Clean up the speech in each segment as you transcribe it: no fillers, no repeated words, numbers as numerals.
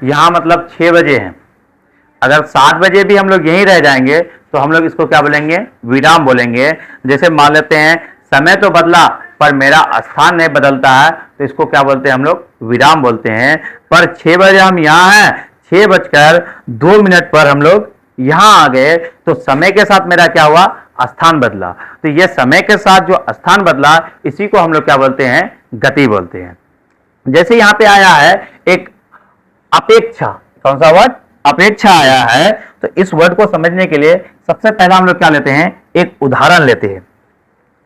यहाँ मतलब 6 बजे हैं। अगर 7 बजे भी हम लोग यहीं रह जाएंगे तो हम लोग इसको क्या बोलेंगे? विराम बोलेंगे। जैसे मान लेते हैं समय तो बदला पर मेरा स्थान नहीं बदलता है, तो इसको क्या बोलते हैं हम लोग? विराम बोलते हैं। पर 6 बजे हम यहाँ हैं, 6:02 पर हम लोग यहाँ आ गए, तो समय के साथ मेरा क्या हुआ? स्थान बदला। तो ये समय के साथ जो स्थान बदला, इसी को हम लोग क्या बोलते हैं? गति बोलते हैं। जैसे यहाँ पे आया है एक अपेक्षा, कौन सा वर्ड? अपेक्षा आया है। तो इस वर्ड को समझने के लिए सबसे पहला हम लोग क्या लेते हैं? एक उदाहरण लेते हैं।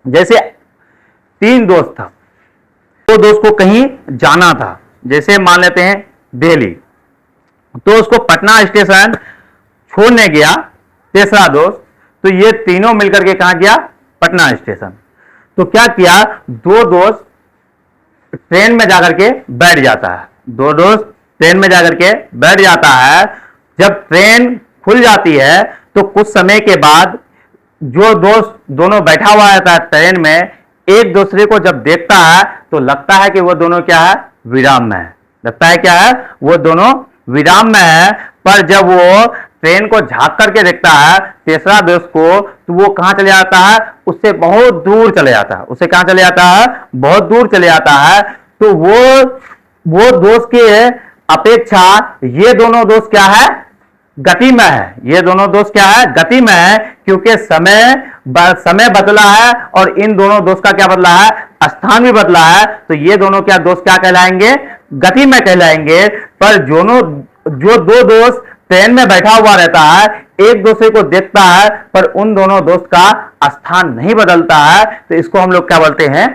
जैसे 3 दोस्त था, 2 दोस्त को कहीं जाना था, जैसे मान लेते हैं दिल्ली, तो उसको पटना स्टेशन छोड़ने गया तीसरा दोस्त। तो ये तीनों मिलकर के कहां गया? पटना स्टेशन। तो क्या किया? 2 दोस्त ट्रेन में जाकर के बैठ जाता है, 2 दोस्त ट्रेन में जाकर के बैठ जाता है। जब ट्रेन खुल जाती है तो कुछ समय के बाद जो दोस्त दोनों बैठा हुआ रहता है ट्रेन में, एक दूसरे को जब देखता है तो लगता है कि वो दोनों क्या है? विराम में है। लगता है क्या है? वो दोनों विराम में है। पर जब वो ट्रेन को झांक करके देखता है तीसरा दोस्त को, तो वो कहां चले जाता है? उससे बहुत दूर चले जाता है। उससे कहां चले जाता है? बहुत दूर चले जाता है। तो वो दोस्त के अपेक्षा ये दोनों दोस्त क्या है? गति में है। ये दोनों दोस्त क्या है? गति में है, क्योंकि समय बदला है और इन दोनों दोस्त का क्या बदला है? स्थान भी बदला है। तो ये दोनों क्या दोस्त क्या कहलाएंगे? गति में कहलाएंगे। पर जो 2 दोस्त ट्रेन में बैठा हुआ रहता है, एक दूसरे को देखता है, पर उन दोनों दोस्त का स्थान नहीं बदलता है, तो इसको हम लोग क्या बोलते हैं?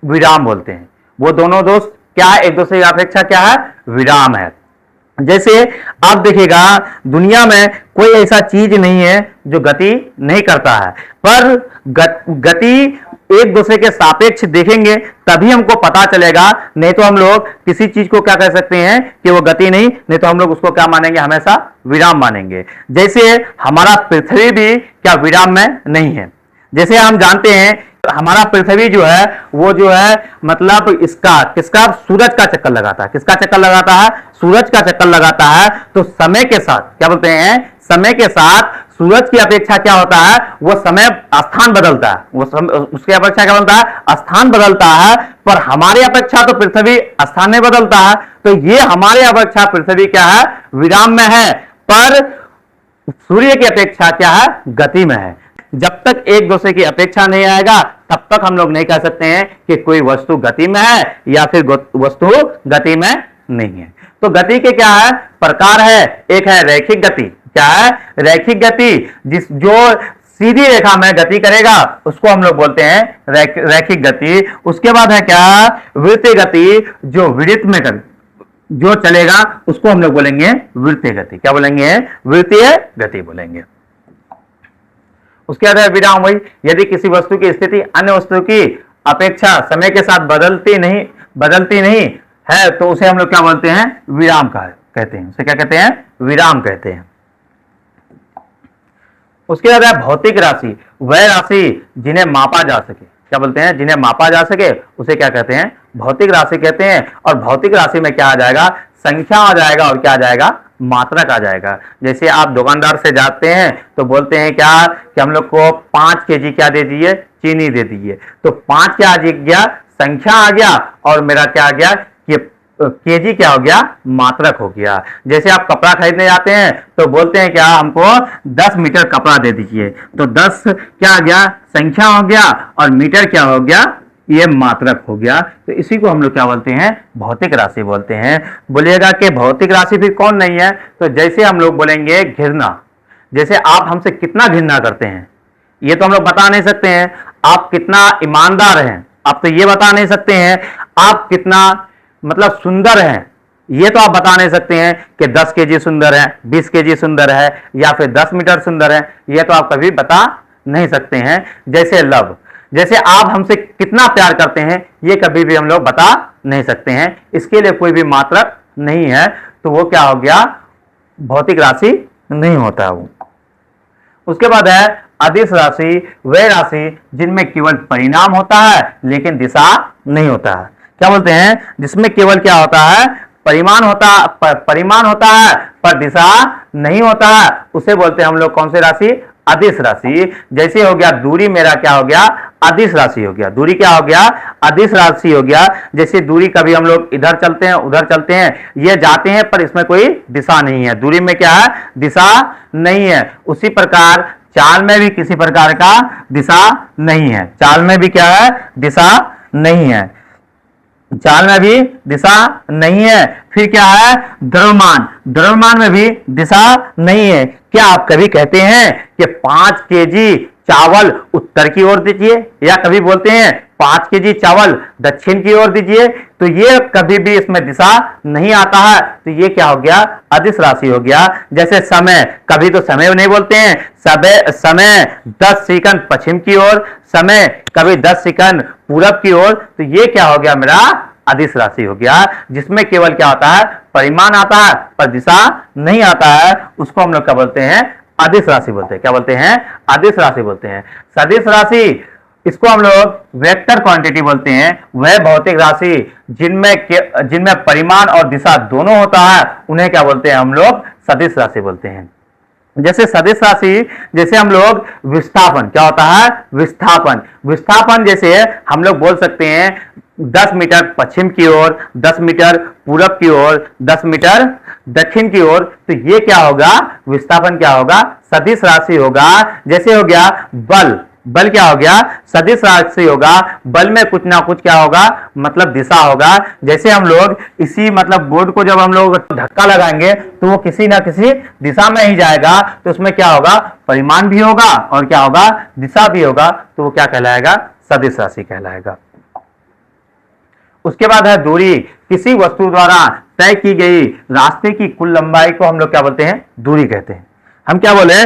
विराम बोलते हैं। वो दोनों दोस्त क्या है? एक दूसरे की अपेक्षा क्या है? विराम है। जैसे आप देखिएगा दुनिया में कोई ऐसा चीज नहीं है जो गति नहीं करता है, पर गति एक दूसरे के सापेक्ष देखेंगे तभी हमको पता चलेगा। नहीं तो हम लोग किसी चीज को क्या कह सकते हैं कि वो गति नहीं तो हम लोग उसको क्या मानेंगे? हमेशा विराम मानेंगे। जैसे हमारा पृथ्वी भी क्या विराम में नहीं है। जैसे हम जानते हैं हमारा पृथ्वी जो है वो जो है मतलब किसका सूरज का चक्कर लगाता है। किसका चक्कर लगाता है? सूरज का चक्कर लगाता है। तो समय के साथ क्या बोलते हैं? समय के साथ सूरज की अपेक्षा क्या होता है? वो समय स्थान बदलता है। उसकी अपेक्षा क्या बनता है? स्थान बदलता है। पर हमारी अपेक्षा तो पृथ्वी स्थान नहीं बदलता है। तो ये हमारे अपेक्षा पृथ्वी क्या है? विराम में है। पर सूर्य की अपेक्षा क्या है? गति में है। जब तक एक दूसरे की अपेक्षा नहीं आएगा तब तक हम लोग नहीं कह सकते हैं कि कोई वस्तु गति में है या फिर वस्तु गति में नहीं है। तो गति के क्या है? प्रकार है। एक है रैखिक गति। क्या है? रैखिक गति। जो सीधी रेखा में गति करेगा उसको हम लोग बोलते हैं रैखिक गति। उसके बाद है क्या? वृत्तीय गति। जो वृत्त में जो चलेगा उसको हम लोग बोलेंगे वृत्तीय गति। क्या बोलेंगे? वृत्तीय गति बोलेंगे। उसके बाद है विराम। वही यदि किसी वस्तु की स्थिति अन्य वस्तु की अपेक्षा समय के साथ बदलती नहीं है तो उसे हम लोग क्या बोलते हैं? विराम कहते हैं। उसे क्या कहते हैं? विराम कहते हैं। उसके बाद है भौतिक राशि। वह राशि जिन्हें मापा जा सके। क्या बोलते हैं? जिन्हें मापा जा सके उसे क्या कहते हैं? भौतिक राशि कहते हैं। और भौतिक राशि में क्या आ जाएगा? संख्या आ जाएगा और क्या आ जाएगा? मात्रक आ जाएगा। जैसे आप दुकानदार से जाते हैं तो बोलते हैं क्या कि हम लोग को 5 केजी क्या दे दीजिए? चीनी दे दीजिए। तो 5 क्या आ गया? संख्या आ गया। और मेरा क्या आ गया? कि केजी क्या हो गया? मात्रक हो गया। जैसे आप कपड़ा खरीदने जाते हैं तो बोलते हैं क्या? हमको 10 मीटर कपड़ा दे दीजिए। तो 10 क्या आ गया? संख्या हो गया। और मीटर क्या हो गया? ये मात्रक हो गया। तो इसी को हम लोग क्या बोलते हैं? भौतिक राशि बोलते हैं। बोलिएगा कि भौतिक राशि फिर कौन नहीं है? तो जैसे हम लोग बोलेंगे घृणा। जैसे आप हमसे कितना घृणा करते हैं ये तो हम लोग बता नहीं सकते हैं। आप कितना ईमानदार हैं आप तो ये बता नहीं सकते हैं। आप कितना मतलब सुंदर हैं ये तो आप बता नहीं सकते हैं कि 10 केजी सुंदर है, 20 केजी सुंदर है या फिर 10 मीटर सुंदर है। ये तो आप कभी बता नहीं सकते हैं। जैसे लव, जैसे आप हमसे कितना प्यार करते हैं ये कभी भी हम लोग बता नहीं सकते हैं। इसके लिए कोई भी मात्रक नहीं है। तो वो क्या हो गया? भौतिक राशि नहीं होता वो। उसके बाद है अदिश राशि। वह राशि जिनमें केवल परिणाम होता है लेकिन दिशा नहीं होता है। क्या बोलते हैं? जिसमें केवल क्या होता है? परिमाण होता है पर दिशा नहीं होता है, उसे बोलते हैं हम लोग कौन सी राशि? अदिश राशि। जैसे हो गया दूरी मेरा क्या हो गया? अदिश राशि हो गया। दूरी क्या हो गया? अदिश राशि हो गया। जैसे दूरी कभी हम लोग इधर चलते हैं, उधर चलते हैं, ये जाते हैं पर इसमें कोई दिशा नहीं है, दूरी में क्या है? दिशा नहीं है। उसी प्रकार चाल में भी किसी प्रकार का दिशा नहीं है, चाल में भी क्या है? दिशा नहीं है, चाल में भी दिशा नहीं है। फिर क्या है? द्रव्यमान, द्रव्यमान में भी दिशा नहीं है। क्या आप कभी कहते हैं कि 5 केजी चावल उत्तर की ओर दीजिए, या कभी बोलते हैं 5 केजी चावल दक्षिण की ओर दीजिए? तो ये कभी भी इसमें दिशा नहीं आता है, तो ये क्या हो गया? अदिश राशि हो गया। जैसे समय, कभी तो समय नहीं बोलते हैं, समय 10 सेकंड पश्चिम की ओर, समय कभी 10 सेकंड पूरब की ओर, तो ये क्या हो गया? मेरा अदिश राशि हो गया, जिसमें केवल क्या आता है? परिमाण आता है पर दिशा नहीं आता है, उसको हम लोग क्या बोलते हैं? अदिश राशि बोलते हैं। क्या बोलते हैं? अदिश राशि बोलते हैं। सदिश राशि, इसको हम लोग वेक्टर क्वांटिटी बोलते हैं। वह भौतिक राशि जिनमें परिमाण और दिशा दोनों होता है, उन्हें क्या बोलते हैं? हम लोग सदिश राशि बोलते हैं। जैसे सदिश राशि, जैसे हम लोग विस्थापन, क्या होता है? विस्थापन, विस्थापन जैसे हम लोग बोल सकते हैं 10 मीटर पश्चिम की ओर, 10 मीटर पूरब की ओर, 10 मीटर दक्षिण की ओर, तो ये क्या होगा? विस्थापन क्या होगा? सदिश राशि होगा। जैसे हो गया बल, बल क्या हो गया? सदिश राशि होगा। बल में कुछ ना कुछ क्या होगा? मतलब दिशा होगा। जैसे हम लोग इसी मतलब बोर्ड को जब हम लोग धक्का लगाएंगे तो वो किसी ना किसी दिशा में ही जाएगा, तो उसमें क्या होगा? परिमाण भी होगा और क्या होगा? दिशा भी होगा, तो वो क्या कहलाएगा? सदिश राशि कहलाएगा। उसके बाद है दूरी, किसी वस्तु द्वारा तय की गई रास्ते की कुल लंबाई को हम लोग क्या बोलते हैं? दूरी कहते हैं। हम क्या बोले?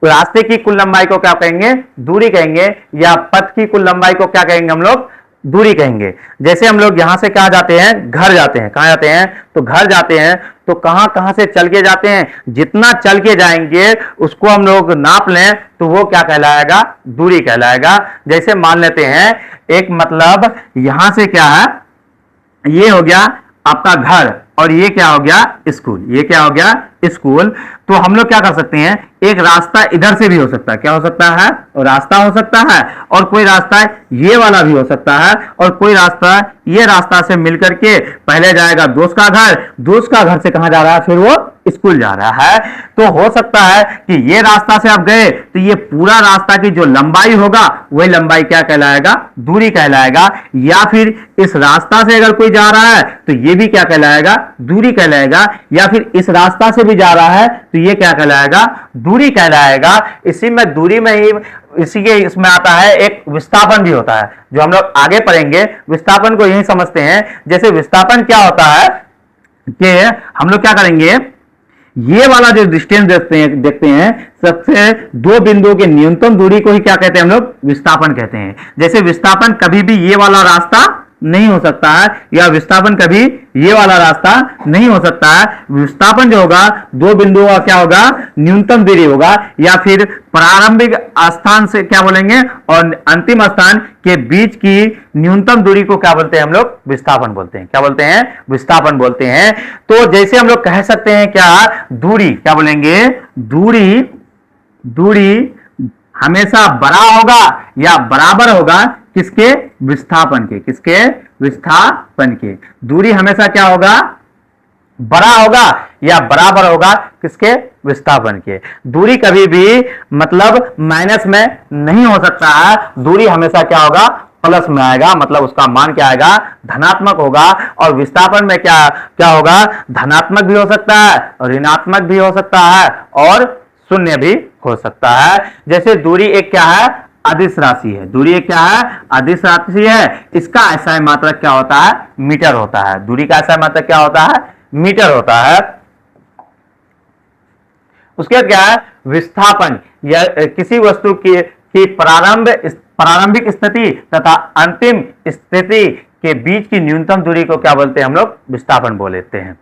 रास्ते की कुल लंबाई को क्या कहेंगे? दूरी कहेंगे। या पथ की कुल लंबाई को क्या कहेंगे हम लोग? दूरी कहेंगे। जैसे हम लोग यहां से कहां जाते हैं? घर जाते हैं। कहां जाते हैं? तो घर जाते हैं, तो कहां कहां से चल के जाते हैं? जितना चल के जाएंगे उसको हम लोग नाप लें तो वो क्या कहलाएगा? दूरी कहलाएगा। जैसे मान लेते हैं एक मतलब यहां से क्या है? ये हो गया आपका घर, और ये क्या हो गया? स्कूल। ये क्या हो गया? स्कूल। तो हम लोग क्या कर सकते हैं? एक रास्ता इधर से भी हो सकता है, क्या हो सकता है? रास्ता हो सकता है, और कोई रास्ता ये वाला भी हो सकता है, और कोई रास्ता ये रास्ता से मिलकर के पहले जाएगा दोस्त का घर, दोस्त का घर से कहां जा रहा है? फिर वो स्कूल जा रहा है। तो हो सकता है कि ये रास्ता से आप गए तो ये पूरा रास्ता की जो लंबाई होगा वही लंबाई क्या कहलाएगा? दूरी कहलाएगा। या फिर इस रास्ता से अगर कोई जा रहा है तो ये भी क्या कहलाएगा? दूरी कहलाएगा। या फिर इस रास्ता से भी जा रहा है तो ये क्या कहलाएगा? दूरी कहलाएगा। इसी में दूरी में ही इसी के इसमें आता है एक विस्थापन भी होता है, जो हम लोग आगे पढ़ेंगे। विस्थापन को यही समझते हैं। जैसे विस्थापन क्या होता है कि हम लोग क्या करेंगे? ये वाला जो डिस्टेंस देखते हैं सबसे दो बिंदुओं के न्यूनतम दूरी को ही क्या कहते हैं? हम लोग विस्थापन कहते हैं। जैसे विस्थापन कभी भी ये वाला रास्ता नहीं हो सकता है, या विस्थापन कभी ये वाला रास्ता नहीं हो सकता है। विस्थापन जो होगा दो बिंदुओं का क्या होगा? न्यूनतम दूरी होगा। या फिर प्रारंभिक स्थान से क्या बोलेंगे और अंतिम स्थान के बीच की न्यूनतम दूरी को क्या बोलते हैं? हम लोग विस्थापन बोलते हैं। क्या बोलते हैं? विस्थापन बोलते हैं। तो जैसे हम लोग कह सकते हैं क्या? दूरी क्या बोलेंगे? दूरी हमेशा बड़ा होगा या बराबर होगा किसके? विस्थापन के। किसके? विस्थापन के। दूरी हमेशा क्या होगा? बड़ा होगा या बराबर होगा किसके? विस्थापन के। दूरी कभी भी मतलब माइनस में नहीं हो सकता है। दूरी हमेशा क्या होगा? प्लस में आएगा, मतलब उसका मान क्या आएगा? धनात्मक होगा। और विस्थापन में क्या क्या होगा? धनात्मक भी हो सकता है और ऋणात्मक भी हो सकता है और शून्य भी हो सकता है। जैसे दूरी एक क्या है? अदिश राशि है। दूरी एक क्या है? अदिश राशि है। इसका ऐसा मात्रक क्या होता है? मीटर होता है। दूरी का ऐसा मात्रक क्या होता है? मीटर होता है। उसके बाद क्या है? विस्थापन या किसी वस्तु की प्रारंभिक स्थिति तथा अंतिम स्थिति के बीच की न्यूनतम दूरी को क्या बोलते हैं? हम लोग विस्थापन बोल लेते हैं।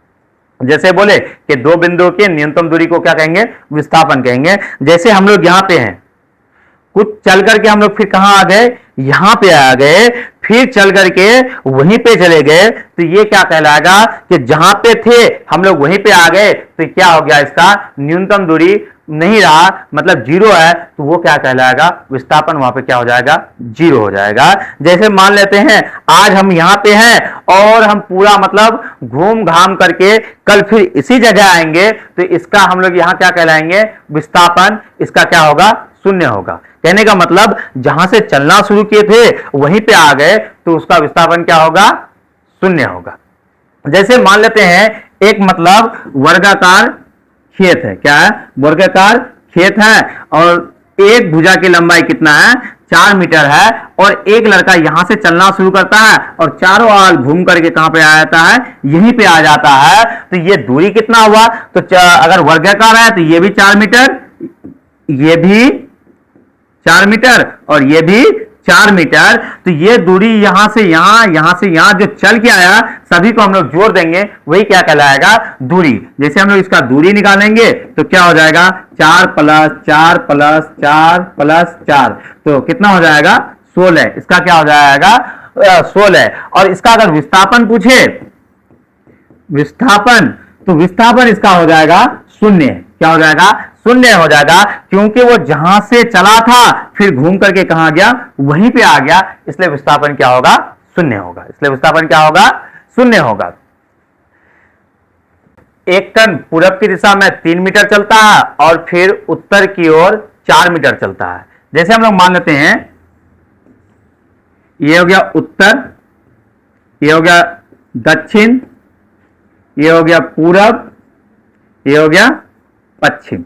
जैसे बोले कि दो बिंदुओं की न्यूनतम दूरी को क्या कहेंगे? विस्थापन कहेंगे। जैसे हम लोग यहां पे हैं, कुछ चल करके हम लोग फिर कहां आ गए? यहां पे आ गए, फिर चल करके वहीं पे चले गए, तो ये क्या कहलाएगा कि जहां पे थे हम लोग वहीं पे आ गए, तो क्या हो गया, इसका न्यूनतम दूरी नहीं रहा, मतलब जीरो है, तो वो क्या कहलाएगा, विस्थापन वहां पे क्या हो जाएगा, जीरो हो जाएगा। जैसे मान लेते हैं आज हम यहां पे हैं और हम पूरा मतलब घूम घाम करके कल फिर इसी जगह आएंगे, तो इसका हम लोग यहां क्या कहलाएंगे, विस्थापन इसका क्या होगा, शून्य होगा। कहने का मतलब जहां से चलना शुरू किए थे वहीं पे आ गए, तो उसका विस्थापन क्या होगा, शून्य होगा। जैसे मान लेते हैं एक मतलब वर्गाकार खेत है, क्या है, वर्गाकार खेत है, और एक भुजा की लंबाई कितना है, 4 मीटर है, और एक लड़का यहां से चलना शुरू करता है और चारों ओर घूम करके कहां पे आ जाता है, यहीं पे आ जाता है, तो ये दूरी कितना हुआ, तो अगर वर्गाकार है तो ये भी 4 मीटर, ये भी 4 मीटर और ये भी 4 मीटर, तो ये दूरी यहां से यहां जो चल के आया सभी को हम लोग जोड़ देंगे, वही क्या कहलाएगा, दूरी। जैसे हम लोग इसका दूरी निकालेंगे तो क्या हो जाएगा, 4 प्लस 4 प्लस 4 प्लस 4, तो कितना हो जाएगा, 16। इसका क्या हो जाएगा, 16। और इसका अगर विस्थापन पूछे, विस्थापन, तो विस्थापन इसका हो जाएगा शून्य। क्या हो जाएगा, शून्य हो जाएगा, क्योंकि वो जहां से चला था फिर घूम करके कहां गया, वहीं पे आ गया, इसलिए विस्थापन क्या होगा, शून्य होगा। इसलिए विस्थापन क्या होगा, शून्य होगा। एक कण पूरब की दिशा में 3 मीटर चलता है और फिर उत्तर की ओर 4 मीटर चलता है। जैसे हम लोग मान लेते हैं ये हो गया उत्तर, ये हो गया दक्षिण, ये हो गया पूरब, ये हो गया पश्चिम।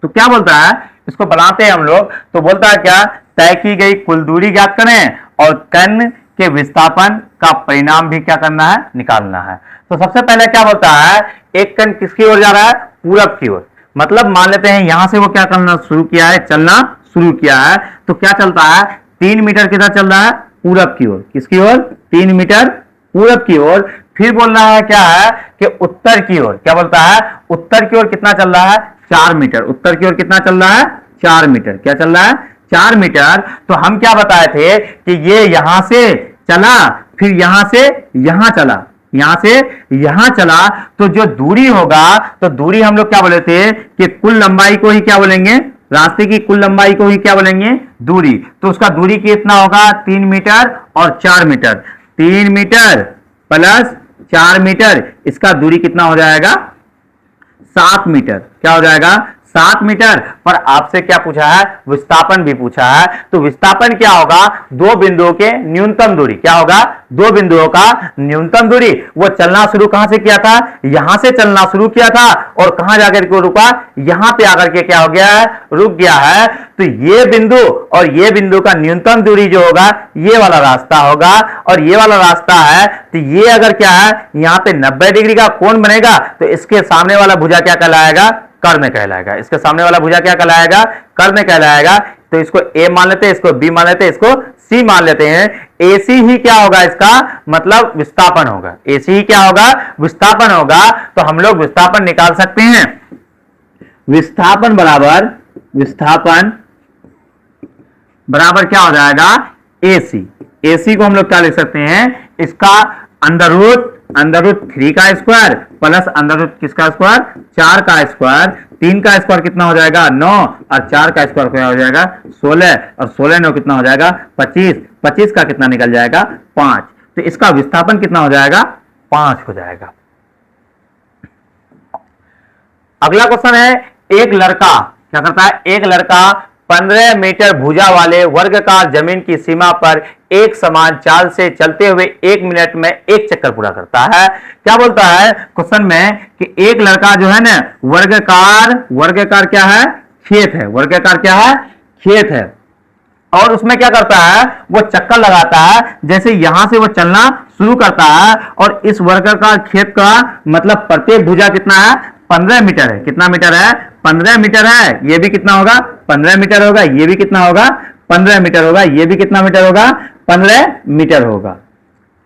तो क्या बोलता है, इसको बनाते हैं हम लोग, तो बोलता है क्या, तय की गई कुल दूरी ज्ञात करें और कण के विस्थापन का परिणाम भी क्या करना है, निकालना है। तो सबसे पहले क्या बोलता है, एक कण किसकी ओर जा रहा है, पूरब की ओर, मतलब मान लेते हैं यहां से वो क्या करना शुरू किया है, चलना शुरू किया है, तो क्या चलता है, 3 मीटर किधर चल रहा है, पूरब की ओर। किसकी ओर, 3 मीटर पूरब की ओर। फिर बोलना है क्या है कि उत्तर की ओर, क्या बोलता है, उत्तर की ओर कितना चल रहा है, 4 मीटर। उत्तर की ओर कितना चल रहा है, 4 मीटर। क्या चल रहा है, 4 मीटर। तो हम क्या बताए थे कि ये यहां से चला, फिर यहां से यहां चला, यहां से यहां चला, तो जो दूरी होगा, तो दूरी हम लोग क्या बोले थे कि कुल लंबाई को ही क्या बोलेंगे, रास्ते की कुल लंबाई को ही क्या बोलेंगे, दूरी। तो उसका दूरी कितना होगा, 3 मीटर और 4 मीटर। 3 मीटर प्लस 4 मीटर, इसका दूरी कितना हो जाएगा, 7 मीटर। क्या हो जाएगा, 7 मीटर। पर आपसे क्या पूछा है, विस्थापन भी पूछा है। तो विस्थापन क्या होगा, दो बिंदुओं के न्यूनतम दूरी। क्या होगा, दो बिंदुओं का न्यूनतम दूरी। वो चलना शुरू कहां से किया था, यहां से चलना शुरू किया था, और कहां जाकर के रुका, यहां पे आकर के क्या हो गया है, रुक गया है। तो ये बिंदु और ये बिंदु का न्यूनतम दूरी जो होगा, ये वाला रास्ता होगा, और ये वाला रास्ता है। तो ये अगर क्या है, यहां पे 90 डिग्री का कोण बनेगा, तो इसके सामने वाला भुजा क्या कहलाएगा, कर्ण कहलाएगा। इसके सामने वाला भुजा क्या कहलाएगा, कर्ण कहलाएगा। तो इसको ए मान लेते हैं, इसको बी मान लेते हैं, इसको सी मान लेते हैं। एसी ही क्या होगा, इसका मतलब विस्थापन होगा। एसी ही क्या होगा, विस्थापन होगा। तो हम लोग विस्थापन निकाल सकते हैं। विस्थापन बराबर, विस्थापन बराबर क्या हो जाएगा, एसी। एसी को हम लोग क्या लिख सकते हैं, इसका अंडर रूट 3 का स्क्वायर प्लस अंडर रूट किसका स्क्वायर, 4 का स्क्वायर। 3 का स्क्वायर कितना हो जाएगा, 9, और 4 का स्क्वायर क्या हो जाएगा, 16, और 16 9 कितना हो जाएगा, 25। 25 का कितना निकल जाएगा, 5। तो इसका विस्थापन कितना हो जाएगा, 5 हो जाएगा। अगला क्वेश्चन है, एक लड़का क्या करता है, एक लड़का 15 मीटर भुजा वाले वर्गाकार जमीन की सीमा पर एक समान चाल से चलते हुए 1 मिनट में 1 चक्कर पूरा करता है। क्या बोलता है क्वेश्चन में कि एक लड़का जो है ना, वर्गाकार क्या है, खेत है। वर्गाकार क्या है, खेत है, और उसमें क्या करता है, वो चक्कर लगाता है। जैसे यहां से वो चलना शुरू करता है, और इस वर्गाकार खेत का मतलब प्रत्येक भुजा कितना है, 15 मीटर है। कितना मीटर है, 15 मीटर है। ये भी कितना होगा, 15 मीटर होगा। ये भी कितना होगा, 15 मीटर होगा। ये भी कितना मीटर होगा, 15 मीटर होगा।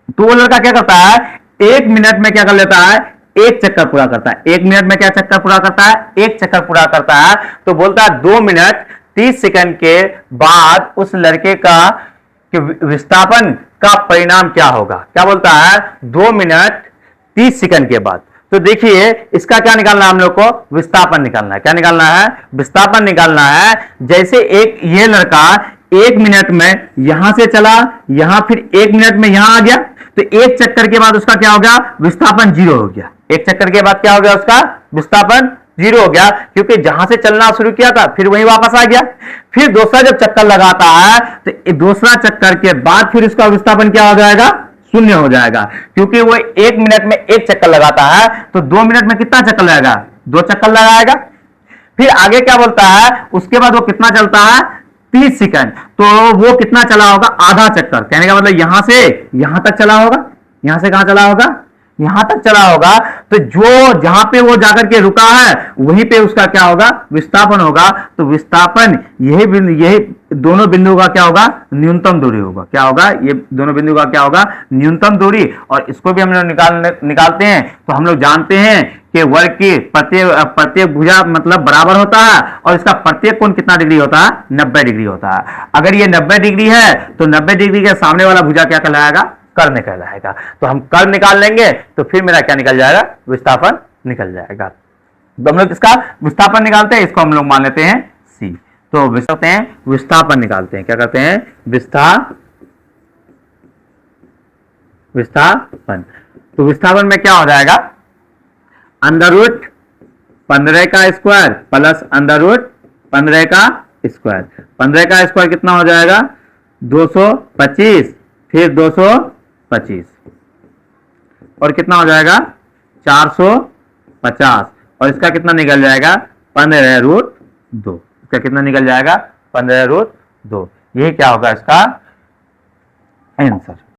तो वो लड़का क्या करता है, 1 मिनट में क्या कर लेता है, 1 चक्कर पूरा करता है। 1 मिनट में क्या चक्कर पूरा करता है, 1 चक्कर पूरा करता है। तो बोलता है 2 मिनट 30 सेकंड के बाद उस लड़के का कि विस्थापन का परिणाम क्या होगा। क्या बोलता है 2 मिनट 30 सेकंड के बाद। तो देखिए इसका क्या निकालना है हम लोग को, विस्थापन निकालना है। क्या निकालना है, विस्थापन निकालना है। जैसे एक ये लड़का 1 मिनट में यहां से चला, यहां फिर 1 मिनट में यहां आ गया, तो एक चक्कर के बाद उसका क्या हो गया, विस्थापन 0 हो गया। एक चक्कर के बाद क्या हो गया, उसका विस्थापन 0 हो गया, क्योंकि जहां से चलना शुरू किया था फिर वहीं वापस आ गया। फिर दूसरा जब चक्कर लगाता है तो दूसरा चक्कर के बाद फिर उसका विस्थापन क्या हो जाएगा, 0 हो जाएगा, क्योंकि वो 1 मिनट में एक चक्कर लगाता है, तो 2 मिनट में कितना चक्कर लगाएगा, 2 चक्कर लगाएगा। फिर आगे क्या बोलता है, उसके बाद वो कितना चलता है, 30 सेकंड, तो वो कितना चला होगा, आधा चक्कर। कहने का मतलब यहां से यहां तक चला होगा, यहां से कहां चला होगा, यहां तक चला होगा। तो जो जहां पे वो जाकर के रुका है वहीं पे उसका क्या होगा, विस्थापन होगा। तो विस्थापन यही दोनों बिंदुओं का क्या होगा, न्यूनतम दूरी होगा। क्या होगा, ये दोनों बिंदु का क्या होगा, न्यूनतम दूरी। और इसको भी हम लोग निकालते हैं। तो हम लोग जानते हैं कि वर्ग की प्रत्येक भुजा मतलब बराबर होता है, और इसका प्रत्येक कोण कितना डिग्री होता है, 90 डिग्री होता है। अगर ये 90 डिग्री है तो 90 डिग्री के सामने वाला भुजा क्या कहलाएगा, कर्ण कहलाएगा। तो हम कर्ण निकाल लेंगे तो फिर मेरा क्या निकल जाएगा, विस्थापन निकल जाएगा। तो हम लोग इसका विस्थापन निकालते हैं, इसको हम लोग मान लेते हैं सी। तो विस्थापन निकालते हैं, क्या करते हैं, विस्थापन। तो विस्थापन में क्या हो जाएगा, अंडर रूट 15 का स्क्वायर प्लस अंडर रूट 15 का स्क्वायर। 15 का स्क्वायर कितना हो जाएगा, 225, फिर 225, और कितना हो जाएगा 450, और इसका कितना निकल जाएगा 15√2। इसका कितना निकल जाएगा 15√2। यही क्या होगा इसका आंसर।